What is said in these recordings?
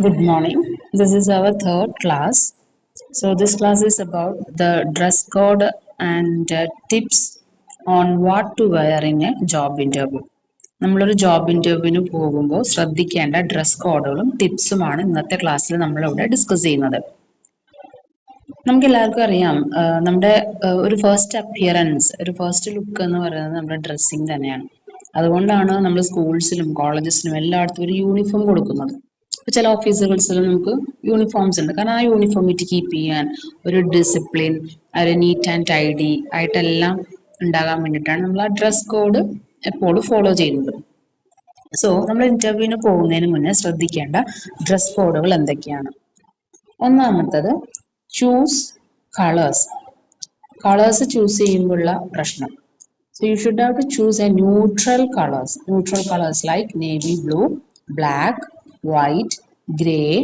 Good morning. This is our third class. So, this class is about the dress code and tips on what to wear in a job interview. നമ്മളൊരു job ഇന്റർവ്യൂവിന് പോകുമ്പോൾ ശ്രദ്ധിക്കേണ്ട dress കോഡുകളും ടിപ്സുമാണ് ഇന്നത്തെ ക്ലാസ്സിൽ നമ്മളിവിടെ discuss ചെയ്യുന്നത്. നമുക്ക് എല്ലാവർക്കും അറിയാം നമ്മുടെ ഒരു ഫസ്റ്റ് അപ്പിയറൻസ് ഒരു ഫസ്റ്റ് ലുക്ക് എന്ന് പറയുന്നത് നമ്മുടെ ഡ്രസ്സിങ് തന്നെയാണ്. അതുകൊണ്ടാണ് നമ്മൾ സ്കൂൾസിലും കോളേജസിലും എല്ലായിടത്തും ഒരു യൂണിഫോം കൊടുക്കുന്നത്. ഇപ്പോൾ ചില ഓഫീസുകൾസിൽ നമുക്ക് യൂണിഫോംസ് ഉണ്ട്, കാരണം ആ യൂണിഫോമിറ്റി കീപ്പ് ചെയ്യാൻ ഒരു ഡിസിപ്ലിൻ, ഒരു നീറ്റ് ആൻഡ് ടൈഡി ആയിട്ടെല്ലാം ഉണ്ടാകാൻ വേണ്ടിയിട്ടാണ് നമ്മൾ ആ ഡ്രസ് കോഡ് എപ്പോഴും ഫോളോ ചെയ്യുന്നത്. സോ നമ്മൾ ഇന്റർവ്യൂവിന് പോകുന്നതിന് മുന്നേ ശ്രദ്ധിക്കേണ്ട ഡ്രസ് കോഡുകൾ എന്തൊക്കെയാണ്? ഒന്നാമത്തത് ചൂസ് കളേഴ്സ്. കളേഴ്സ് ചൂസ് ചെയ്യുമ്പോഴുള്ള പ്രശ്നം. So you should have to choose a neutral colors. Neutral colors like navy blue, black, white, grey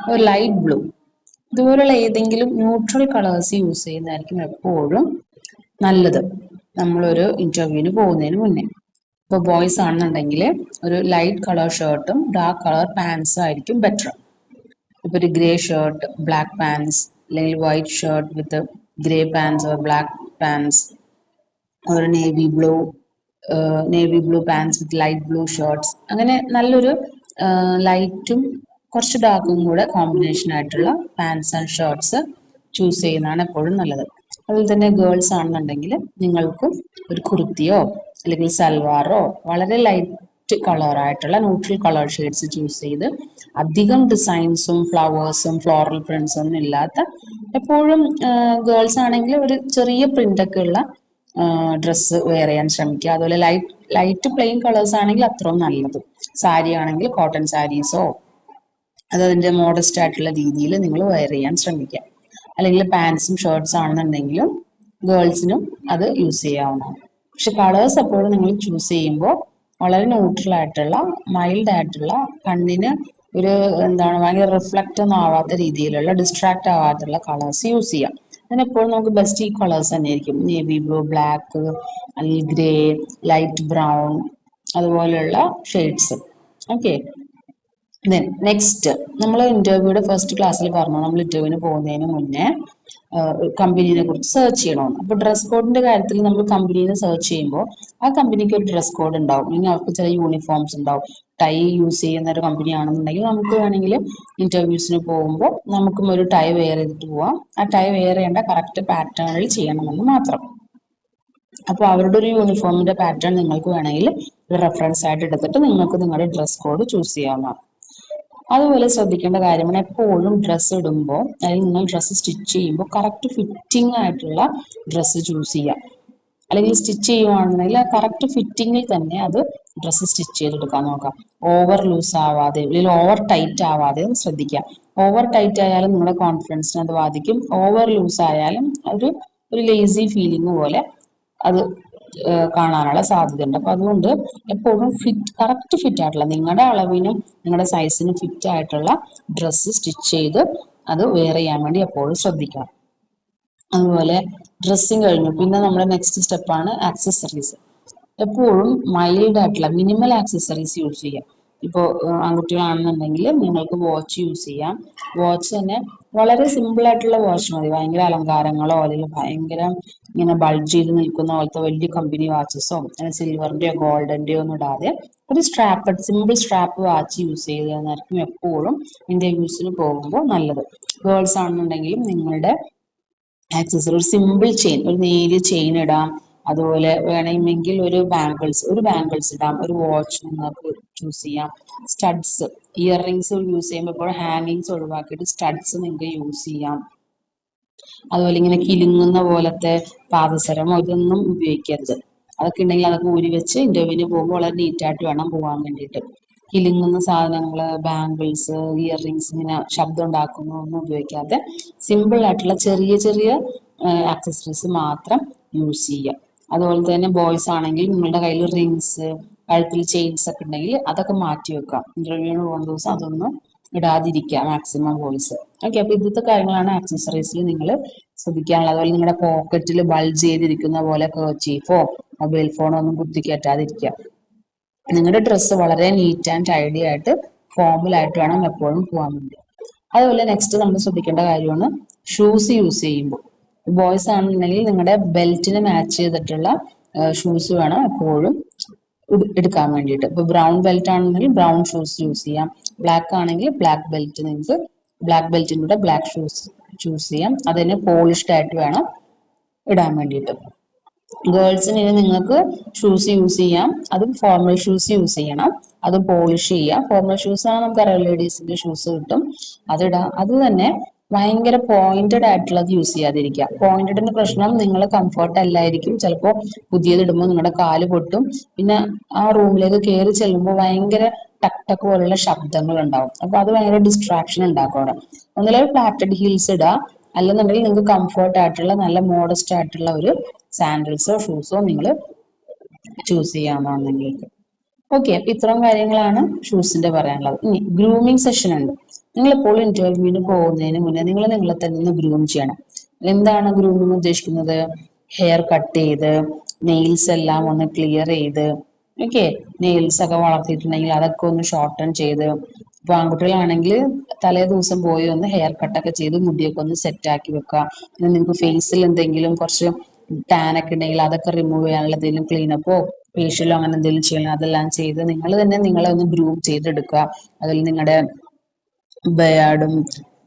or light blue. ഇതുപോലുള്ള ഏതെങ്കിലും ന്യൂട്രൽ കളേഴ്സ് യൂസ് ചെയ്യുന്നതായിരിക്കും എപ്പോഴും നല്ലത് നമ്മളൊരു ഇന്റർവ്യൂവിന് പോകുന്നതിന് മുന്നേ. ഇപ്പോൾ ബോയ്സ് ആണെന്നുണ്ടെങ്കിൽ ഒരു ലൈറ്റ് കളർ ഷർട്ടും ഡാർക്ക് കളർ പാൻസും ആയിരിക്കും ബെറ്റർ. ഇപ്പോൾ ഒരു ഗ്രേ ഷർട്ട് ബ്ലാക്ക് പാൻസ്, അല്ലെങ്കിൽ white shirt with grey pants or black pants, ഒരു navy blue pants with light blue shirts, അങ്ങനെ നല്ലൊരു ലൈറ്റും കുറച്ച് ഡാർക്കും കൂടെ കോമ്പിനേഷൻ ആയിട്ടുള്ള പാൻസ് ആൻഡ് ഷർട്ട്സ് ചൂസ് ചെയ്യുന്നതാണ് എപ്പോഴും നല്ലത്. അതുപോലെ തന്നെ ഗേൾസ് ആണെന്നുണ്ടെങ്കിൽ നിങ്ങൾക്കും ഒരു കുർത്തിയോ അല്ലെങ്കിൽ സൽവാറോ വളരെ ലൈറ്റ് കളറായിട്ടുള്ള ന്യൂട്രൽ കളർ ഷെയ്ഡ്സ് ചൂസ് ചെയ്ത് അധികം ഡിസൈൻസും ഫ്ലവേഴ്സും ഫ്ലോറൽ പ്രിന്റ്സും ഒന്നും ഇല്ലാത്ത, എപ്പോഴും ഗേൾസ് ആണെങ്കിൽ ഒരു ചെറിയ പ്രിന്റൊക്കെ ഉള്ള ഡ്രസ്സ് വെയർ ചെയ്യാൻ ശ്രമിക്കുക. അതുപോലെ ലൈറ്റ് പ്ലെയിൻ കളേഴ്സ് ആണെങ്കിൽ അത്രയും നല്ലത്. സാരി ആണെങ്കിൽ കോട്ടൺ സാരീസോ അത് അതിൻ്റെ മോഡസ്റ്റ് ആയിട്ടുള്ള രീതിയിൽ നിങ്ങൾ വെയർ ചെയ്യാൻ ശ്രമിക്കുക. അല്ലെങ്കിൽ പാൻസും ഷർട്ട്സ് ആണെന്നുണ്ടെങ്കിലും ഗേൾസിനും അത് യൂസ് ചെയ്യാവുന്നതാണ്. പക്ഷെ കളേഴ്സ് എപ്പോഴും നിങ്ങൾ ചൂസ് ചെയ്യുമ്പോൾ വളരെ ന്യൂട്രൽ ആയിട്ടുള്ള, മൈൽഡ് ആയിട്ടുള്ള, കണ്ണിന് ഒരു ഭയങ്കര റിഫ്ലക്റ്റ് ഒന്നും ആവാത്ത രീതിയിലുള്ള, ഡിസ്ട്രാക്ട് ആവാത്തുള്ള കളേഴ്സ് യൂസ് ചെയ്യാം. അതിനെപ്പോഴും നമുക്ക് ബെസ്റ്റ് ഈ കളേഴ്സ് തന്നെയായിരിക്കും. നേവി ബ്ലൂ, ബ്ലാക്ക്, അല്ലെങ്കിൽ ഗ്രേ, ലൈറ്റ് ബ്രൗൺ, അതുപോലെയുള്ള ഷെയ്ഡ്സ്. ഓക്കെ, നെക്സ്റ്റ് നമ്മൾ ഇന്റർവ്യൂയുടെ ഫസ്റ്റ് ക്ലാസ്സിൽ പറഞ്ഞു നമ്മൾ ഇന്റർവ്യൂവിന് പോകുന്നതിന് മുന്നേ കമ്പനീനെ കുറിച്ച് സെർച്ച് ചെയ്യണമെന്ന്. അപ്പോൾ ഡ്രസ് കോഡിന്റെ കാര്യത്തിൽ നമ്മൾ കമ്പനീനെ സെർച്ച് ചെയ്യുമ്പോൾ ആ കമ്പനിക്ക് ഒരു ഡ്രസ് കോഡ് ഉണ്ടാവും, അല്ലെങ്കിൽ അവർക്ക് ചില യൂണിഫോംസ് ഉണ്ടാവും. ടൈ യൂസ് ചെയ്യുന്ന ഒരു കമ്പനി ആണെന്നുണ്ടെങ്കിൽ നമുക്ക് വേണമെങ്കിൽ ഇന്റർവ്യൂസിന് പോകുമ്പോൾ നമുക്കും ഒരു ടൈ വെയർ ചെയ്തിട്ട് പോവാം. ആ ടൈ വെയർ ചെയ്യേണ്ട കറക്റ്റ് പാറ്റേണിൽ ചെയ്യണമെന്ന് മാത്രം. അപ്പോൾ അവരുടെ ഒരു യൂണിഫോമിന്റെ പാറ്റേൺ നിങ്ങൾക്ക് വേണമെങ്കിൽ ഒരു റെഫറൻസ് ആയിട്ട് എടുത്തിട്ട് നിങ്ങൾക്ക് നിങ്ങളുടെ ഡ്രസ് കോഡ് ചൂസ് ചെയ്യാവുന്നതാണ്. അതുപോലെ ശ്രദ്ധിക്കേണ്ട കാര്യമാണ്, എപ്പോഴും ഡ്രസ്സ് ഇടുമ്പോൾ അല്ലെങ്കിൽ നിങ്ങൾ ഡ്രസ്സ് സ്റ്റിച്ച് ചെയ്യുമ്പോൾ കറക്റ്റ് ഫിറ്റിംഗ് ആയിട്ടുള്ള ഡ്രസ്സ് ചൂസ് ചെയ്യാം. അല്ലെങ്കിൽ സ്റ്റിച്ച് ചെയ്യുവാണെന്നുണ്ടെങ്കിൽ ആ കറക്റ്റ് ഫിറ്റിങ്ങിൽ തന്നെ അത് ഡ്രസ്സ് സ്റ്റിച്ച് ചെയ്തെടുക്കാൻ നോക്കാം. ഓവർ ലൂസ് ആവാതെ അല്ലെങ്കിൽ ഓവർ ടൈറ്റ് ആവാതെ ശ്രദ്ധിക്കുക. ഓവർ ടൈറ്റ് ആയാലും നിങ്ങളുടെ കോൺഫിഡൻസിനെ അത് ബാധിക്കും. ഓവർ ലൂസ് ആയാലും ഒരു ലേസി ഫീലിംഗ് പോലെ അത് കാണാനുള്ള സാധ്യതയുണ്ട്. അപ്പൊ അതുകൊണ്ട് എപ്പോഴും കറക്റ്റ് ഫിറ്റ് ആയിട്ടുള്ള, നിങ്ങളുടെ അളവിനും നിങ്ങളുടെ സൈസിനും ഫിറ്റ് ആയിട്ടുള്ള ഡ്രസ്സ് സ്റ്റിച്ച് ചെയ്ത് അത് വെയർ ചെയ്യാൻ വേണ്ടി എപ്പോഴും ശ്രദ്ധിക്കണം. അതുപോലെ ഡ്രസ്സിങ് കഴിഞ്ഞു, പിന്നെ നമ്മുടെ നെക്സ്റ്റ് സ്റ്റെപ്പാണ് ആക്സസറീസ്. എപ്പോഴും മൈൽഡ് ആയിട്ടുള്ള മിനിമൽ ആക്സസറീസ് യൂസ് ചെയ്യാം. ഇപ്പോൾ ആൺകുട്ടികളാണെന്നുണ്ടെങ്കിൽ നിങ്ങൾക്ക് വാച്ച് യൂസ് ചെയ്യാം. വാച്ച് തന്നെ വളരെ സിമ്പിൾ ആയിട്ടുള്ള വാച്ച് മതി. ഭയങ്കര അലങ്കാരങ്ങളോ അല്ലെങ്കിൽ ഭയങ്കര ഇങ്ങനെ ബൾജ് ചെയ്ത് നിൽക്കുന്ന പോലത്തെ വലിയ കമ്പനി വാച്ചസോ സിൽവറിന്റെയോ ഗോൾഡന്റെയോ ഒന്നും ഇടാതെ ഒരു സിമ്പിൾ സ്ട്രാപ്പ് വാച്ച് യൂസ് ചെയ്തതായിരിക്കും എപ്പോഴും ഇന്റർവ്യൂസിന് പോകുമ്പോൾ നല്ലത്. ഗേൾസ് ആണെന്നുണ്ടെങ്കിലും നിങ്ങളുടെ ആക്സസറി ഒരു സിമ്പിൾ ചെയിൻ, ഒരു നേരിയ ചെയിൻ ഇടാം. അതുപോലെ വേണമെങ്കിൽ ഒരു ബാംഗിൾസ് ഇടാം. ഒരു വാച്ച് നിങ്ങൾക്ക് ചൂസ് ചെയ്യാം. സ്റ്റഡ്സ്, ഇയർ റിങ്സ് യൂസ് ചെയ്യുമ്പോൾ ഇപ്പോൾ ഹാങ്ങിങ്സ് ഒഴിവാക്കിയിട്ട് സ്റ്റഡ്സ് നിങ്ങൾക്ക് യൂസ് ചെയ്യാം. അതുപോലെ ഇങ്ങനെ കിലുങ്ങുന്ന പോലത്തെ പാദസരമോ ഇതൊന്നും ഉപയോഗിക്കരുത്. അതൊക്കെ ഉണ്ടെങ്കിൽ അതൊക്കെ ഊരി വെച്ച് ഇന്റർവ്യൂവിന് പോകുമ്പോൾ വളരെ നീറ്റായിട്ട് വേണം പോകാൻ വേണ്ടിയിട്ട്. കിലുങ്ങുന്ന സാധനങ്ങൾ, ബാംഗിൾസ്, ഇയർ റിങ്സ് ഇങ്ങനെ ശബ്ദം ഉണ്ടാക്കുന്ന ഒന്നും ഉപയോഗിക്കാതെ സിമ്പിൾ ആയിട്ടുള്ള ചെറിയ ചെറിയ ആക്സസറീസ് മാത്രം യൂസ് ചെയ്യുക. അതുപോലെ തന്നെ ബോയ്സ് ആണെങ്കിൽ നിങ്ങളുടെ കയ്യിൽ റിങ്സ്, കഴുത്തിൽ ചെയിൻസ് ഒക്കെ ഉണ്ടെങ്കിൽ അതൊക്കെ മാറ്റി വെക്കാം. ഇന്റർവ്യൂവിന് പോകുന്ന ദിവസം അതൊന്നും ഇടാതിരിക്കുക മാക്സിമം ബോയ്സ്. ഓക്കെ, അപ്പൊ ഇന്നത്തെ കാര്യങ്ങളാണ് ആക്സസറീസിൽ നിങ്ങൾ ശ്രദ്ധിക്കാനുള്ളത്. അതുപോലെ നിങ്ങളുടെ പോക്കറ്റിൽ ബൾജ് ചെയ്തിരിക്കുന്ന പോലെ കർച്ചീഫോ മൊബൈൽ ഫോണോ ഒന്നും കുത്തി കയറ്റാതിരിക്കുക. നിങ്ങളുടെ ഡ്രസ്സ് വളരെ നീറ്റ് ആൻഡ് ടൈഡി ആയിട്ട് ഫോമലായിട്ട് വേണം എപ്പോഴും പോകാൻ വേണ്ടി. അതുപോലെ നെക്സ്റ്റ് നമ്മൾ ശ്രദ്ധിക്കേണ്ട കാര്യമാണ് ഷൂസ് യൂസ് ചെയ്യുമ്പോൾ. ബോയ്സ് ആണെന്നുണ്ടെങ്കിൽ നിങ്ങളുടെ ബെൽറ്റിന് മാച്ച് ചെയ്തിട്ടുള്ള ഷൂസ് വേണം എപ്പോഴും എടുക്കാൻ വേണ്ടിയിട്ട്. ഇപ്പൊ ബ്രൗൺ ബെൽറ്റ് ആണെങ്കിൽ ബ്രൗൺ ഷൂസ് യൂസ് ചെയ്യാം, ബ്ലാക്ക് ആണെങ്കിൽ ബ്ലാക്ക് ബെൽറ്റ്, നിങ്ങൾക്ക് ബ്ലാക്ക് ബെൽറ്റിൻ്റെ കൂടെ ബ്ലാക്ക് ഷൂസ് ചൂസ് ചെയ്യാം. അതിന് പോളിഷ്ഡ് ആയിട്ട് വേണം ഇടാൻ വേണ്ടിയിട്ട്. ഗേൾസിന് ഇനി നിങ്ങൾക്ക് ഷൂസ് യൂസ് ചെയ്യാം, അതും ഫോർമൽ ഷൂസ് യൂസ് ചെയ്യണം, അത് പോളിഷ് ചെയ്യാം. ഫോർമൽ ഷൂസ് ആണ് നമുക്കറിയാം, ലേഡീസിന്റെ ഷൂസ് കിട്ടും, അതിടാം. അത് തന്നെ ഭയങ്കര പോയിന്റഡ് ആയിട്ടുള്ളത് യൂസ് ചെയ്യാതിരിക്കുക. പോയിന്റഡിന്റെ പ്രശ്നം നിങ്ങൾ കംഫർട്ട് അല്ലായിരിക്കും, ചിലപ്പോൾ പുതിയത് ഇടുമ്പോൾ നിങ്ങളുടെ കാല് പൊട്ടും, പിന്നെ ആ റൂമിലേക്ക് കയറി ചെല്ലുമ്പോൾ ഭയങ്കര ടക്ക് ടക്ക് പോലുള്ള ശബ്ദങ്ങൾ ഉണ്ടാവും. അപ്പൊ അത് ഭയങ്കര ഡിസ്ട്രാക്ഷൻ ഉണ്ടാക്കും അവിടെ. ഒന്നില്ലെങ്കിൽ ഫ്ലാറ്റഡ് ഹീൽസ് ഇടുക, അല്ലെന്നുണ്ടെങ്കിൽ നിങ്ങൾക്ക് കംഫർട്ട് ആയിട്ടുള്ള നല്ല മോഡസ്റ്റ് ആയിട്ടുള്ള ഒരു സാൻഡൽസോ ഷൂസോ നിങ്ങൾ ചൂസ് ചെയ്യാവുന്നതാണ് നിങ്ങൾക്ക്. ഓക്കെ, അപ്പൊ ഇത്രയും കാര്യങ്ങളാണ് ഷൂസിന്റെ പറയാനുള്ളത്. ഇനി ഗ്രൂമിങ് സെഷൻ ഉണ്ട്. നിങ്ങൾ ഇപ്പോൾ ഇന്റർവ്യൂവിന് പോകുന്നതിന് മുന്നേ നിങ്ങൾ നിങ്ങളെ തന്നെ ഒന്ന് ഗ്രൂം ചെയ്യണം. എന്താണ് ഗ്രൂമിങ് ഉദ്ദേശിക്കുന്നത്? ഹെയർ കട്ട് ചെയ്ത്, നെയിൽസ് എല്ലാം ഒന്ന് ക്ലിയർ ചെയ്ത്, ഓക്കെ, നെയിൽസ് ഒക്കെ വളർത്തിയിട്ടുണ്ടെങ്കിൽ അതൊക്കെ ഒന്ന് ഷോർട്ടൺ ചെയ്ത്, ഇപ്പൊ ആൺകുട്ടികളാണെങ്കിൽ തലേ ദിവസം പോയി ഒന്ന് ഹെയർ കട്ടൊക്കെ ചെയ്ത് മുടിയൊക്കെ ഒന്ന് സെറ്റ് ആക്കി വെക്കുക. പിന്നെ നിങ്ങൾക്ക് ഫേസിൽ എന്തെങ്കിലും കുറച്ച് ടാൻ ഒക്കെ ഉണ്ടെങ്കിൽ അതൊക്കെ റിമൂവ് ചെയ്യാനുള്ള എന്തെങ്കിലും ക്ലീനപ്പോ ഫേഷ്യലോ അങ്ങനെ എന്തെങ്കിലും ചെയ്യണം, അതെല്ലാം ചെയ്ത് നിങ്ങൾ തന്നെ നിങ്ങളെ ഒന്ന് ഗ്രൂം ചെയ്തെടുക്കുക. അതിൽ നിങ്ങളുടെ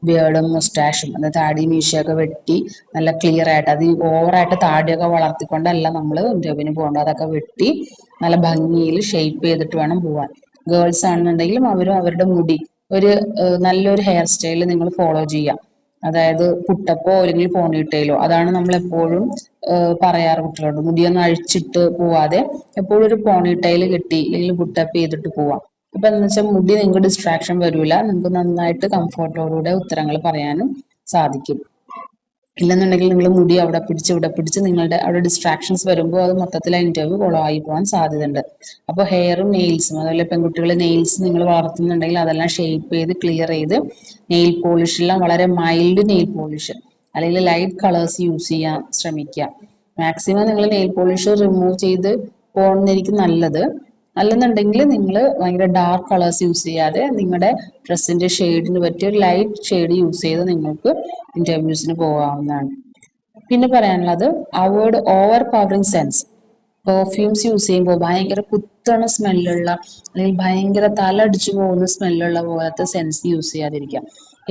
ബിയേർഡും മുസ്റ്റാഷും, അതായത് താടി മീശയൊക്കെ വെട്ടി നല്ല ക്ലിയർ ആയിട്ട്, അത് ഓവറായിട്ട് താടിയൊക്കെ വളർത്തിക്കൊണ്ടല്ല നമ്മൾ ഇന്റർവ്യൂവിന് പോകേണ്ടത്, അതൊക്കെ വെട്ടി നല്ല ഭംഗിയിൽ ഷേപ്പ് ചെയ്തിട്ട് വേണം പോവാൻ. ഗേൾസ് ആണെന്നുണ്ടെങ്കിലും അവരും അവരുടെ മുടി ഒരു നല്ലൊരു ഹെയർ സ്റ്റൈൽ നിങ്ങൾ ഫോളോ ചെയ്യാം. അതായത് പുട്ടപ്പോ അല്ലെങ്കിൽ പോണിട്ടയിലോ, അതാണ് നമ്മൾ എപ്പോഴും പറയാറ് കുട്ടികളോട്. മുടിയൊന്നും അഴിച്ചിട്ട് പോവാതെ എപ്പോഴും ഒരു പോണിട്ടയിൽ കെട്ടി അല്ലെങ്കിൽ പുട്ടപ്പ് ചെയ്തിട്ട് പോവാം. അപ്പൊ എന്താ വെച്ചാൽ മുടി നിങ്ങൾക്ക് ഡിസ്ട്രാക്ഷൻ വരില്ല, നിങ്ങൾക്ക് നന്നായിട്ട് കംഫർട്ടോടുകൂടെ ഉത്തരങ്ങൾ പറയാനും സാധിക്കും. ഇല്ലെന്നുണ്ടെങ്കിൽ നിങ്ങൾ മുടി അവിടെ പിടിച്ച് ഇവിടെ പിടിച്ച് നിങ്ങളുടെ അവിടെ ഡിസ്ട്രാക്ഷൻസ് വരുമ്പോൾ അത് മൊത്തത്തിൽ ഇന്റർവ്യൂ കൊളോ ആയി പോകാൻ സാധ്യതയുണ്ട്. അപ്പോൾ ഹെയറും നെയിൽസും, അതുപോലെ പെൺകുട്ടികളെ നെയിൽസ് നിങ്ങൾ വളർത്തുന്നുണ്ടെങ്കിൽ അതെല്ലാം ഷേപ്പ് ചെയ്ത് ക്ലിയർ ചെയ്ത്, നെയിൽ പോളിഷ് എല്ലാം വളരെ മൈൽഡ് നെയിൽ പോളിഷ് അല്ലെങ്കിൽ ലൈറ്റ് കളേഴ്സ് യൂസ് ചെയ്യാൻ ശ്രമിക്കുക. മാക്സിമം നിങ്ങൾ നെയിൽ പോളിഷ് റിമൂവ് ചെയ്ത് പോകുന്നതായിരിക്കും നല്ലത്. അല്ലെന്നുണ്ടെങ്കിൽ നിങ്ങൾ ഭയങ്കര ഡാർക്ക് കളേഴ്സ് യൂസ് ചെയ്യാതെ നിങ്ങളുടെ ഡ്രസ്സിന്റെ ഷെയ്ഡിന് പറ്റിയ ഒരു ലൈറ്റ് ഷെയ്ഡ് യൂസ് ചെയ്ത് നിങ്ങൾക്ക് ഇന്റർവ്യൂസിന് പോകാവുന്നതാണ്. പിന്നെ പറയാനുള്ളത് avoid over powering sense. Perfumes use ചെയ്യുമ്പോൾ ഭയങ്കര കുത്തണ സ്മെല്ലുള്ള അല്ലെങ്കിൽ ഭയങ്കര തല അടിച്ചു പോകുന്ന സ്മെല്ലുള്ള പോലത്തെ സെൻസ് യൂസ് ചെയ്യാതിരിക്കാം.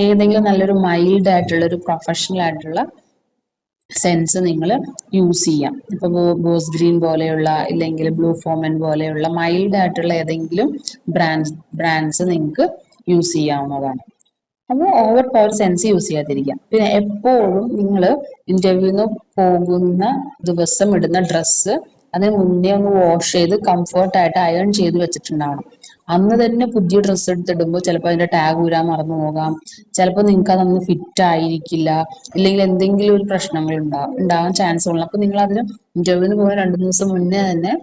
ഏതെങ്കിലും നല്ലൊരു മൈൽഡ് ആയിട്ടുള്ള ഒരു പ്രൊഫഷണൽ ആയിട്ടുള്ള സെൻസ് നിങ്ങൾ യൂസ് ചെയ്യാം. ഇപ്പൊ ബോസ് ഗ്രീൻ പോലെയുള്ള ഇല്ലെങ്കിൽ ബ്ലൂ ഫോമൻ പോലെയുള്ള മൈൽഡ് ആയിട്ടുള്ള ഏതെങ്കിലും ബ്രാൻഡ്സ് നിങ്ങൾക്ക് യൂസ് ചെയ്യാവുന്നതാണ്. അപ്പോൾ ഓവർ പവർ സെൻസ് യൂസ് ചെയ്യാതിരിക്കാം. പിന്നെ എപ്പോഴും നിങ്ങൾ ഇന്റർവ്യൂവിന് പോകുന്ന ദിവസം ഇടുന്ന ഡ്രസ്സ് അതിന് മുന്നേ ഒന്ന് വാഷ് ചെയ്ത് കംഫർട്ടായിട്ട് അയൺ ചെയ്ത് വെച്ചിട്ടുണ്ടാവണം. അന്ന് തന്നെ പുതിയ ഡ്രസ്സ് എടുത്തിടുമ്പോൾ ചിലപ്പോൾ അതിന്റെ ടാഗ് ഊരാൻ മറന്നു പോകാം, ചിലപ്പോൾ നിങ്ങൾക്ക് അതൊന്ന് ഫിറ്റ് ആയിരിക്കില്ല, ഇല്ലെങ്കിൽ എന്തെങ്കിലും ഒരു പ്രശ്നങ്ങൾ ഉണ്ടാവാൻ ചാൻസ് ഉള്ളു. അപ്പൊ നിങ്ങൾ അതിന് ഇന്റർവ്യൂവിന് പോകുന്ന 2 ദിവസം മുന്നേ തന്നെ